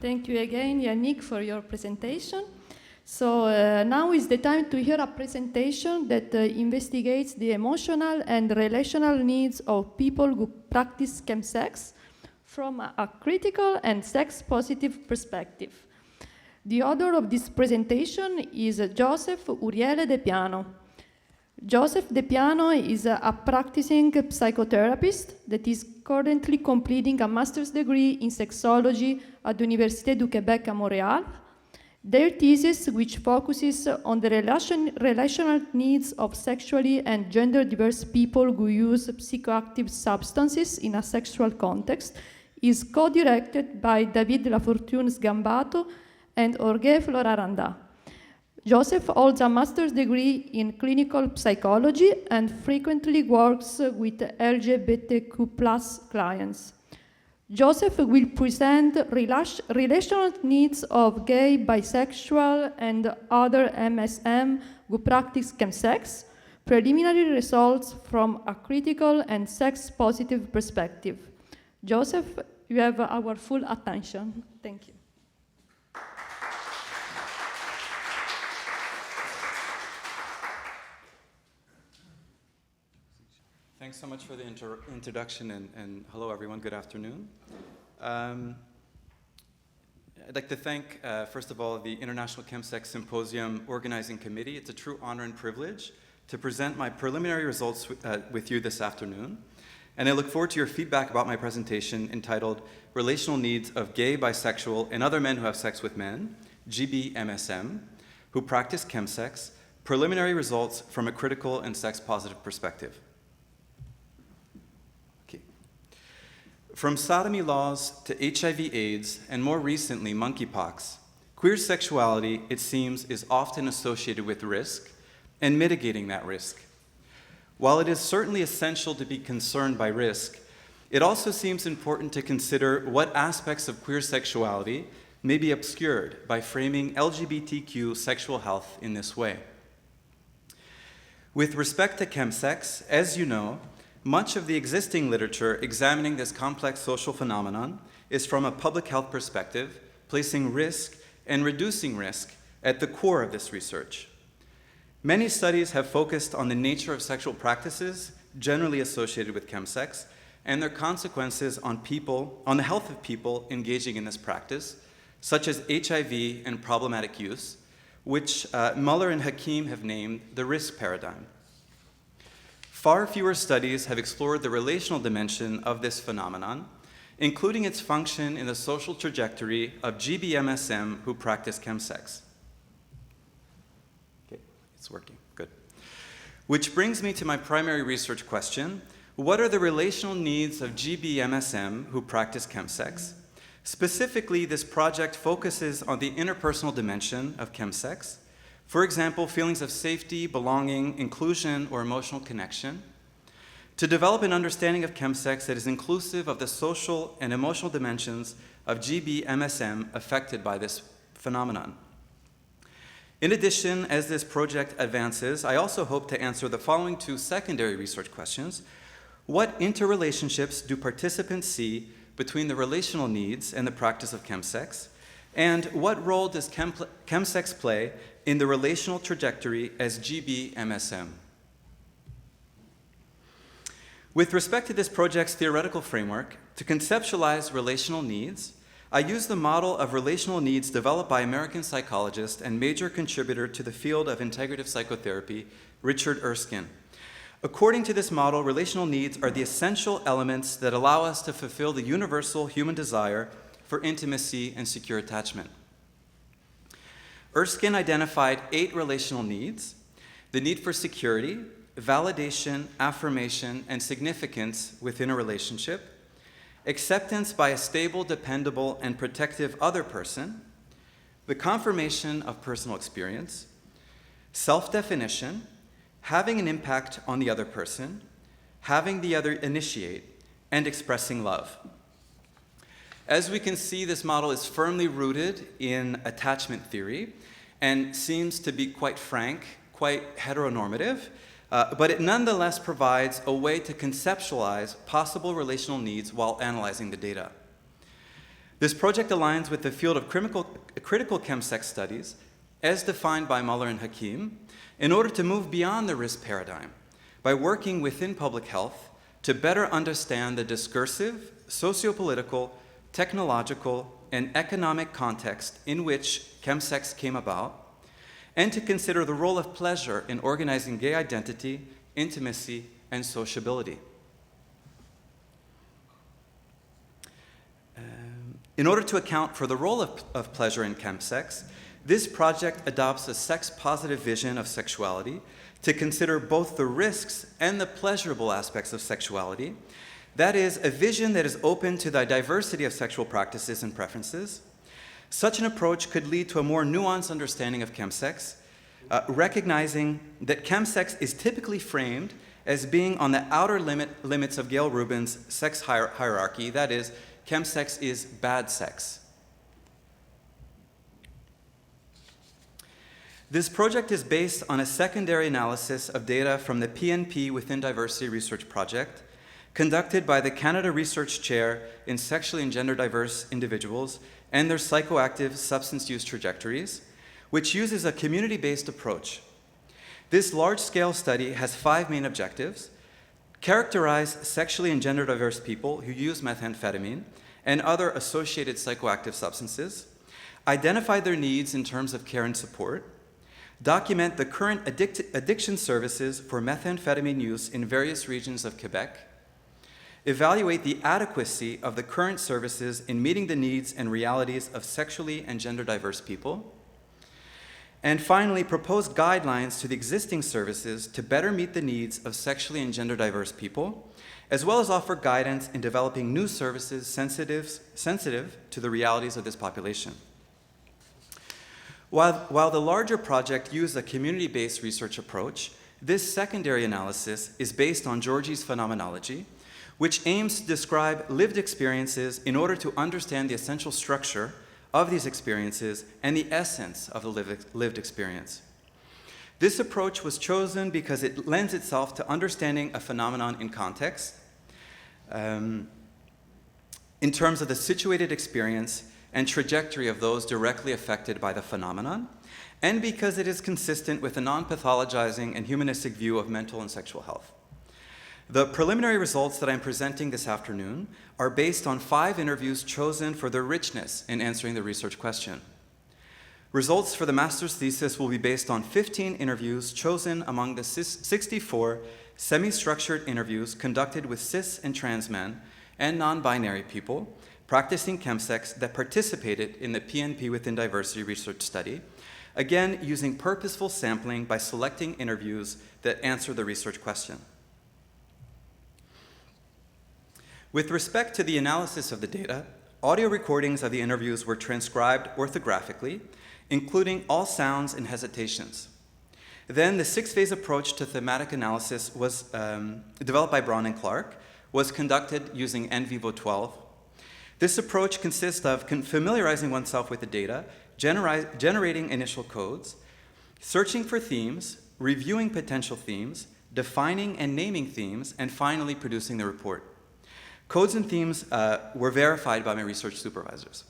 Thank you again, Yannick, for your presentation. So now is the time to hear a presentation that investigates the emotional and relational needs of people who practice chemsex from a critical and sex-positive perspective. The author of this presentation is Joseph Uriele De Piano. Joseph De Piano is a practicing psychotherapist that is currently completing a master's degree in sexology at the Université du Québec à Montreal. Their thesis, which focuses on the relational needs of sexually and gender-diverse people who use psychoactive substances in a sexual context, is co-directed by David Lafortune Sgambato and Jorge Floraranda. Joseph holds a master's degree in clinical psychology and frequently works with LGBTQ+ clients. Joseph will present relational needs of gay, bisexual, and other MSM who practice chemsex, preliminary results from a critical and sex-positive perspective. Joseph, you have our full attention. Thank you. Thanks so much for the introduction, and hello everyone, good afternoon. I'd like to thank, first of all, the International Chemsex Symposium Organizing Committee. It's a true honor and privilege to present my preliminary results with you this afternoon. And I look forward to your feedback about my presentation entitled Relational Needs of Gay, Bisexual, and Other Men Who Have Sex with Men, GB-MSM, who practice chemsex, preliminary results from a critical and sex-positive perspective. From sodomy laws to HIV/AIDS, and more recently, monkeypox, queer sexuality, it seems, is often associated with risk and mitigating that risk. While it is certainly essential to be concerned by risk, it also seems important to consider what aspects of queer sexuality may be obscured by framing LGBTQ sexual health in this way. With respect to chemsex, as you know, much of the existing literature examining this complex social phenomenon is from a public health perspective, placing risk and reducing risk at the core of this research. Many studies have focused on the nature of sexual practices generally associated with chemsex and their consequences on the health of people engaging in this practice, such as HIV and problematic use, which Muller and Hakim have named the risk paradigm. Far fewer studies have explored the relational dimension of this phenomenon, including its function in the social trajectory of GB-MSM who practice chemsex. Okay, it's working, good. Which brings me to my primary research question: what are the relational needs of GB-MSM who practice chemsex? Specifically, this project focuses on the interpersonal dimension of chemsex. For example, feelings of safety, belonging, inclusion, or emotional connection, to develop an understanding of chemsex that is inclusive of the social and emotional dimensions of GB-MSM affected by this phenomenon. In addition, as this project advances, I also hope to answer the following two secondary research questions. What interrelationships do participants see between the relational needs and the practice of chemsex? And what role does chemsex play in the relational trajectory as GB-MSM? With respect to this project's theoretical framework, to conceptualize relational needs, I use the model of relational needs developed by American psychologist and major contributor to the field of integrative psychotherapy, Richard Erskine. According to this model, relational needs are the essential elements that allow us to fulfill the universal human desire for intimacy and secure attachment. Erskine identified 8 relational needs: the need for security, validation, affirmation, and significance within a relationship, acceptance by a stable, dependable, and protective other person, the confirmation of personal experience, self-definition, having an impact on the other person, having the other initiate, and expressing love. As we can see, this model is firmly rooted in attachment theory and seems to be quite frank, quite heteronormative, but it nonetheless provides a way to conceptualize possible relational needs while analyzing the data. This project aligns with the field of critical chemsex studies, as defined by Muller and Hakim, in order to move beyond the risk paradigm by working within public health to better understand the discursive, sociopolitical, technological, and economic context in which chemsex came about, and to consider the role of pleasure in organizing gay identity, intimacy, and sociability. In order to account for the role of pleasure in chemsex, this project adopts a sex-positive vision of sexuality to consider both the risks and the pleasurable aspects of sexuality. That is, a vision that is open to the diversity of sexual practices and preferences. Such an approach could lead to a more nuanced understanding of chemsex, recognizing that chemsex is typically framed as being on the outer limits of Gail Rubin's sex hierarchy. That is, chemsex is bad sex. This project is based on a secondary analysis of data from the PNP Within Diversity Research Project, conducted by the Canada Research Chaire in Sexually and Gender Diverse Individuals and Their Psychoactive Substance Use Trajectories, which uses a community-based approach. This large-scale study has 5 main objectives: characterize sexually and gender diverse people who use methamphetamine and other associated psychoactive substances, identify their needs in terms of care and support, document the current addiction services for methamphetamine use in various regions of Quebec, evaluate the adequacy of the current services in meeting the needs and realities of sexually and gender diverse people, and finally, propose guidelines to the existing services to better meet the needs of sexually and gender diverse people, as well as offer guidance in developing new services sensitive to the realities of this population. While the larger project used a community-based research approach, this secondary analysis is based on Georgie's phenomenology, which aims to describe lived experiences in order to understand the essential structure of these experiences and the essence of the lived experience. This approach was chosen because it lends itself to understanding a phenomenon in context, in terms of the situated experience and trajectory of those directly affected by the phenomenon, and because it is consistent with a non-pathologizing and humanistic view of mental and sexual health. The preliminary results that I'm presenting this afternoon are based on 5 interviews chosen for their richness in answering the research question. Results for the master's thesis will be based on 15 interviews chosen among the 64 semi-structured interviews conducted with cis and trans men and non-binary people practicing chemsex that participated in the PNP Within Diversity research study, again using purposeful sampling by selecting interviews that answer the research question. With respect to the analysis of the data, audio recordings of the interviews were transcribed orthographically, including all sounds and hesitations. Then the 6-phase approach to thematic analysis was developed by Braun and Clark, was conducted using NVivo 12. This approach consists of familiarizing oneself with the data, generating initial codes, searching for themes, reviewing potential themes, defining and naming themes, and finally producing the report. Codes and themes were verified by my research supervisors.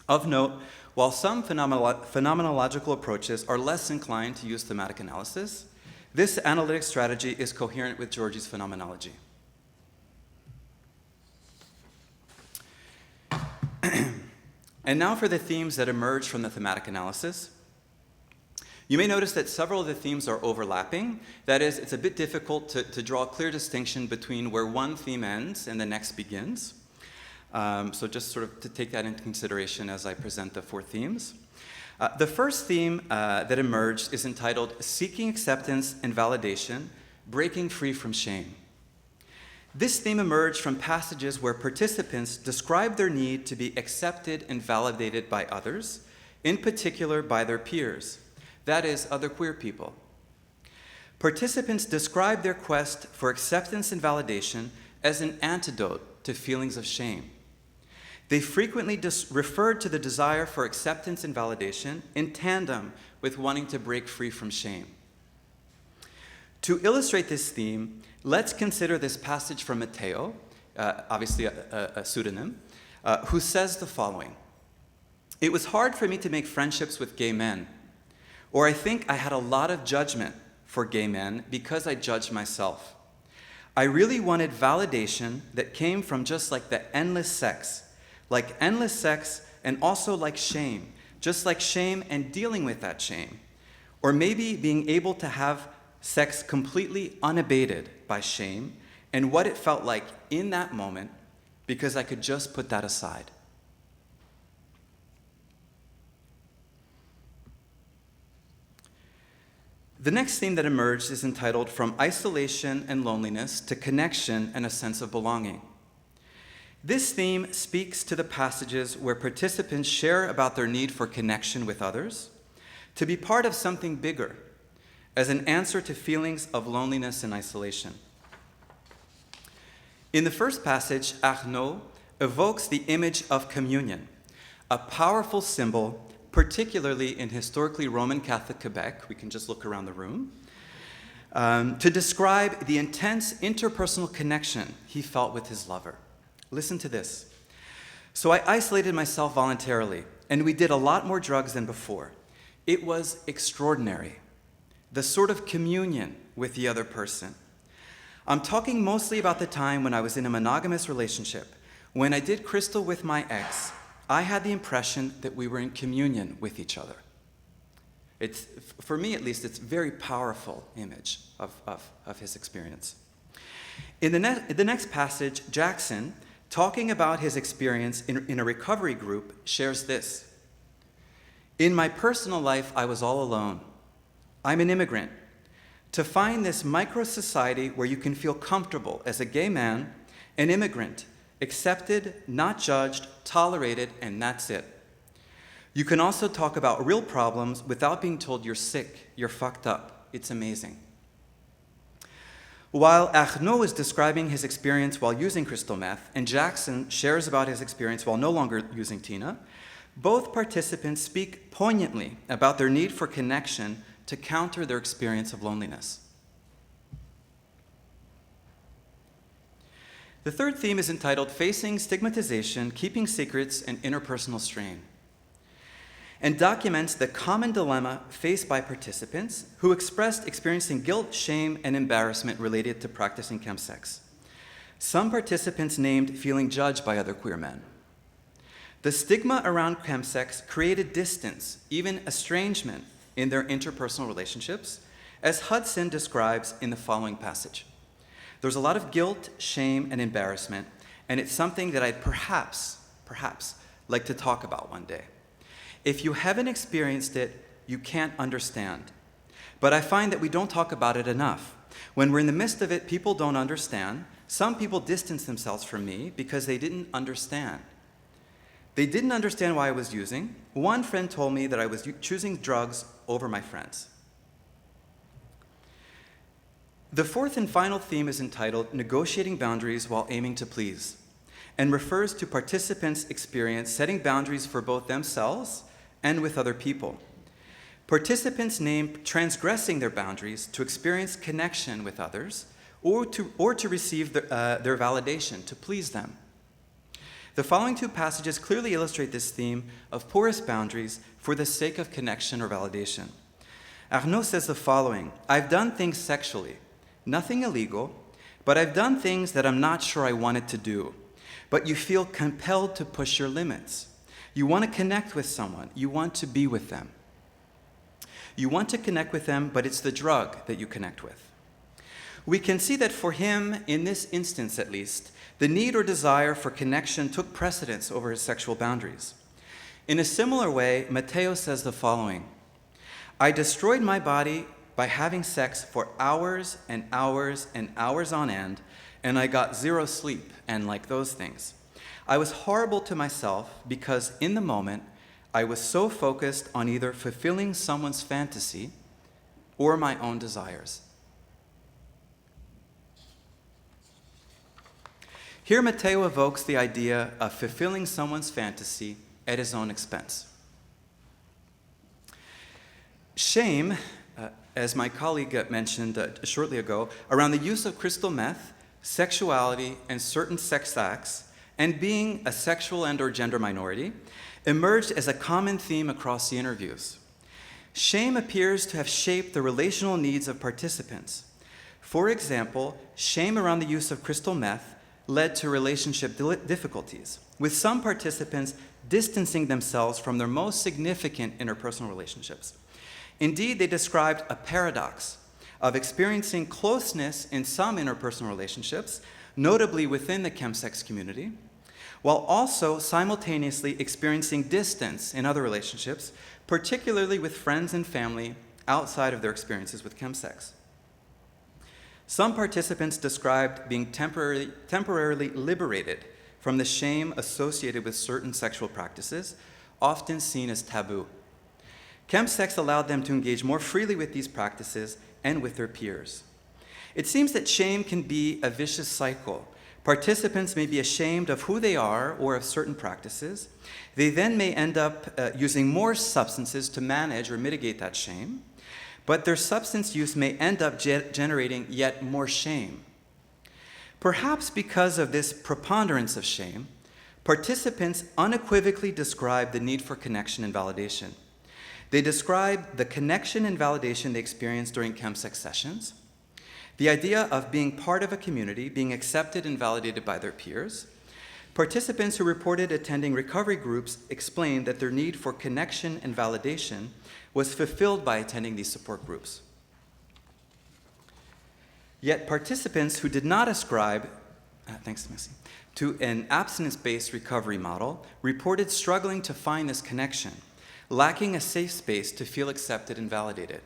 Of note, while some phenomenological approaches are less inclined to use thematic analysis, this analytic strategy is coherent with Georgie's phenomenology. And now for the themes that emerge from the thematic analysis. You may notice that several of the themes are overlapping. That is, it's a bit difficult to draw a clear distinction between where one theme ends and the next begins. So just sort of to take that into consideration as I present the 4 themes. The first theme that emerged is entitled Seeking Acceptance and Validation, Breaking Free from Shame. This theme emerged from passages where participants describe their need to be accepted and validated by others, in particular by their peers. That is, other queer people. Participants describe their quest for acceptance and validation as an antidote to feelings of shame. They frequently referred to the desire for acceptance and validation in tandem with wanting to break free from shame. To illustrate this theme, let's consider this passage from Matteo, obviously a pseudonym, who says the following: "It was hard for me to make friendships with gay men, or I think I had a lot of judgment for gay men because I judged myself. I really wanted validation that came from just like the endless sex and also like shame, just like shame and dealing with that shame. Or maybe being able to have sex completely unabated by shame and what it felt like in that moment because I could just put that aside." The next theme that emerged is entitled "From Isolation and Loneliness to Connection and a Sense of Belonging." This theme speaks to the passages where participants share about their need for connection with others, to be part of something bigger, as an answer to feelings of loneliness and isolation. In the first passage, Arnaud evokes the image of communion, a powerful symbol particularly in historically Roman Catholic Quebec, we can just look around the room, to describe the intense interpersonal connection he felt with his lover. Listen to this. "So I isolated myself voluntarily, and we did a lot more drugs than before. It was extraordinary, the sort of communion with the other person. I'm talking mostly about the time when I was in a monogamous relationship. When I did crystal with my ex, I had the impression that we were in communion with each other." It's, for me at least, it's a very powerful image of his experience. In the next passage, Jackson, talking about his experience in a recovery group, shares this: "In my personal life, I was all alone. I'm an immigrant. To find this micro-society where you can feel comfortable as a gay man, an immigrant, accepted, not judged, tolerated, and that's it. You can also talk about real problems without being told you're sick, you're fucked up. It's amazing." While Arnaud is describing his experience while using crystal meth, and Jackson shares about his experience while no longer using Tina, both participants speak poignantly about their need for connection to counter their experience of loneliness. The third theme is entitled "Facing Stigmatization, Keeping Secrets, and Interpersonal Strain," and documents the common dilemma faced by participants who expressed experiencing guilt, shame, and embarrassment related to practicing chemsex. Some participants named feeling judged by other queer men. The stigma around chemsex created distance, even estrangement, in their interpersonal relationships, as Hudson describes in the following passage. "There's a lot of guilt, shame, and embarrassment, and it's something that I'd perhaps like to talk about one day. If you haven't experienced it, you can't understand. But I find that we don't talk about it enough. When we're in the midst of it, people don't understand. Some people distance themselves from me because they didn't understand. They didn't understand why I was using. One friend told me that I was choosing drugs over my friends." The fourth and final theme is entitled "Negotiating Boundaries While Aiming to Please," and refers to participants' experience setting boundaries for both themselves and with other people. Participants name transgressing their boundaries to experience connection with others or to receive their validation, to please them. The following two passages clearly illustrate this theme of porous boundaries for the sake of connection or validation. Arnaud says the following: "I've done things sexually, nothing illegal, but I've done things that I'm not sure I wanted to do. But you feel compelled to push your limits. You want to connect with someone. You want to be with them. You want to connect with them, but it's the drug that you connect with." We can see that for him, in this instance at least, the need or desire for connection took precedence over his sexual boundaries. In a similar way, Matteo says the following: "I destroyed my body by having sex for hours and hours and hours on end, and I got zero sleep, and like those things. I was horrible to myself because in the moment, I was so focused on either fulfilling someone's fantasy or my own desires." Here, Matteo evokes the idea of fulfilling someone's fantasy at his own expense. Shame, as my colleague mentioned shortly ago, around the use of crystal meth, sexuality, and certain sex acts and being a sexual and/or gender minority emerged as a common theme across the interviews. Shame appears to have shaped the relational needs of participants. For example, shame around the use of crystal meth led to relationship difficulties, with some participants distancing themselves from their most significant interpersonal relationships. Indeed, they described a paradox of experiencing closeness in some interpersonal relationships, notably within the chemsex community, while also simultaneously experiencing distance in other relationships, particularly with friends and family outside of their experiences with chemsex. Some participants described being temporarily liberated from the shame associated with certain sexual practices, often seen as taboo. Chemsex allowed them to engage more freely with these practices and with their peers. It seems that shame can be a vicious cycle. Participants may be ashamed of who they are or of certain practices. They then may end up using more substances to manage or mitigate that shame, but their substance use may end up generating yet more shame. Perhaps because of this preponderance of shame, participants unequivocally describe the need for connection and validation. They describe the connection and validation they experience during chemsex sessions, the idea of being part of a community, being accepted and validated by their peers. Participants who reported attending recovery groups explained that their need for connection and validation was fulfilled by attending these support groups. Yet participants who did not ascribe, to an abstinence-based recovery model reported struggling to find this connection, lacking a safe space to feel accepted and validated.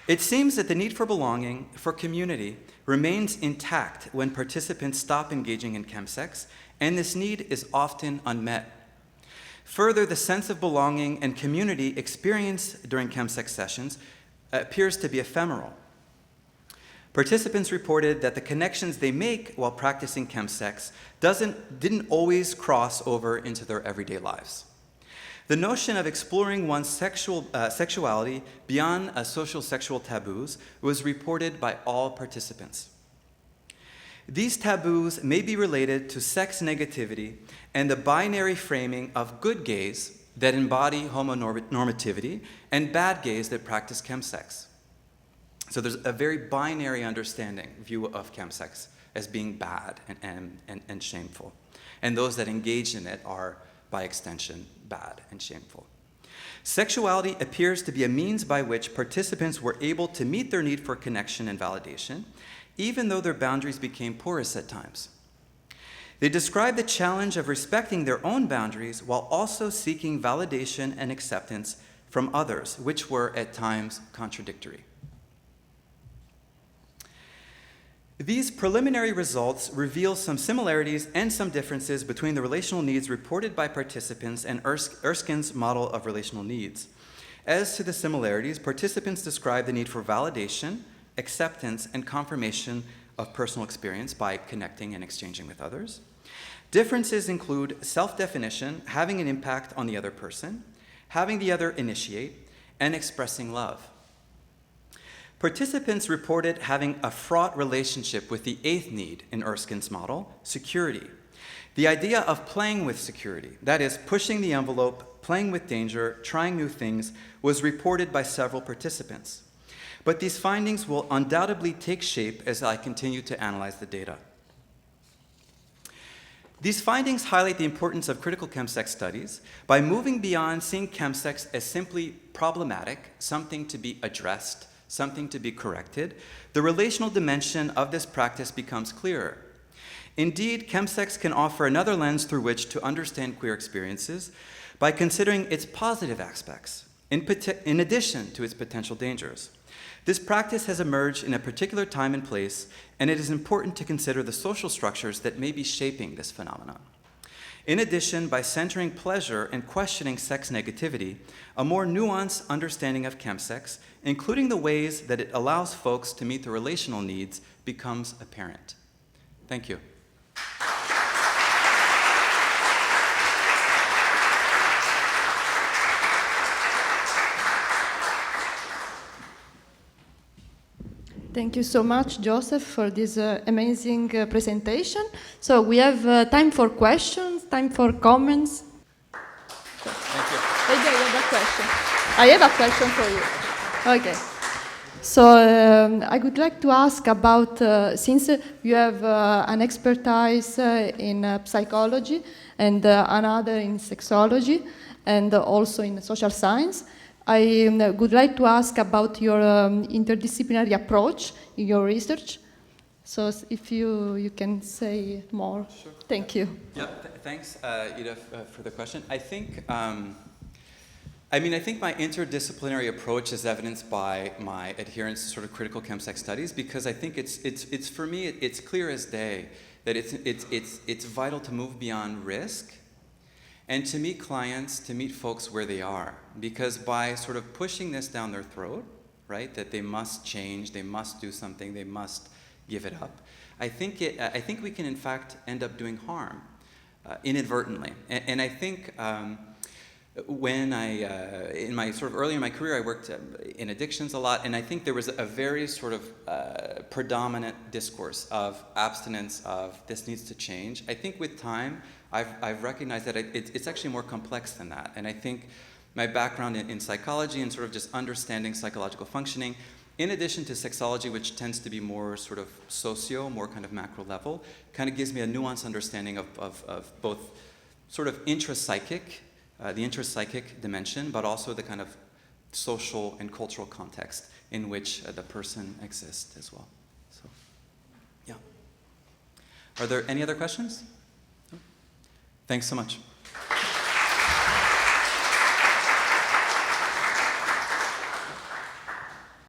It seems that the need for belonging, for community, remains intact when participants stop engaging in chemsex, and this need is often unmet. Further, the sense of belonging and community experienced during chemsex sessions appears to be ephemeral. Participants reported that the connections they make while practicing chemsex didn't always cross over into their everyday lives. The notion of exploring one's sexuality beyond social sexual taboos was reported by all participants. These taboos may be related to sex negativity and the binary framing of good gays that embody homonormativity and bad gays that practice chemsex. So there's a very binary view of chemsex as being bad and shameful. And those that engage in it are, by extension, bad and shameful. Sexuality appears to be a means by which participants were able to meet their need for connection and validation, even though their boundaries became porous at times. They describe the challenge of respecting their own boundaries while also seeking validation and acceptance from others, which were at times contradictory. These preliminary results reveal some similarities and some differences between the relational needs reported by participants and Erskine's model of relational needs. As to the similarities, participants describe the need for validation, acceptance, and confirmation of personal experience by connecting and exchanging with others. Differences include self-definition, having an impact on the other person, having the other initiate, and expressing love. Participants reported having a fraught relationship with the eighth need in Erskine's model, security. The idea of playing with security, that is, pushing the envelope, playing with danger, trying new things, was reported by several participants. But these findings will undoubtedly take shape as I continue to analyze the data. These findings highlight the importance of critical chemsex studies by moving beyond seeing chemsex as simply problematic, something to be addressed, something to be corrected. The relational dimension of this practice becomes clearer. Indeed, chemsex can offer another lens through which to understand queer experiences by considering its positive aspects, in addition to its potential dangers. This practice has emerged in a particular time and place, and it is important to consider the social structures that may be shaping this phenomenon. In addition, by centering pleasure and questioning sex negativity, a more nuanced understanding of chemsex, including the ways that it allows folks to meet their relational needs, becomes apparent. Thank you. Thank you so much, Joseph, for this amazing presentation. So we have time for questions, time for comments. Thank you. I have a question for you. Okay. So I would like to ask about, since you have an expertise in psychology and another in sexology and also in social science, I would like to ask about your interdisciplinary approach in your research. So if you can say more. Sure. Thank you. Yeah, thanks, Ida, for the question. I think my interdisciplinary approach is evidenced by my adherence to sort of critical chemsex studies, because I think it's for me it's clear as day that it's vital to move beyond risk and to meet clients, to meet folks where they are, because by sort of pushing this down their throat, right, that they must change, they must do something, they must give it up, I think we can in fact end up doing harm inadvertently, and I think. When in my sort of early in my career, I worked in addictions a lot, and I think there was a very sort of predominant discourse of abstinence, of this needs to change. I think with time, I've recognized that it's actually more complex than that, and I think my background in psychology and sort of just understanding psychological functioning, in addition to sexology, which tends to be more sort of more kind of macro level, kind of gives me a nuanced understanding of both sort of the intrapsychic dimension, but also the kind of social and cultural context in which the person exists as well. So, yeah. Are there any other questions? No? Thanks so much.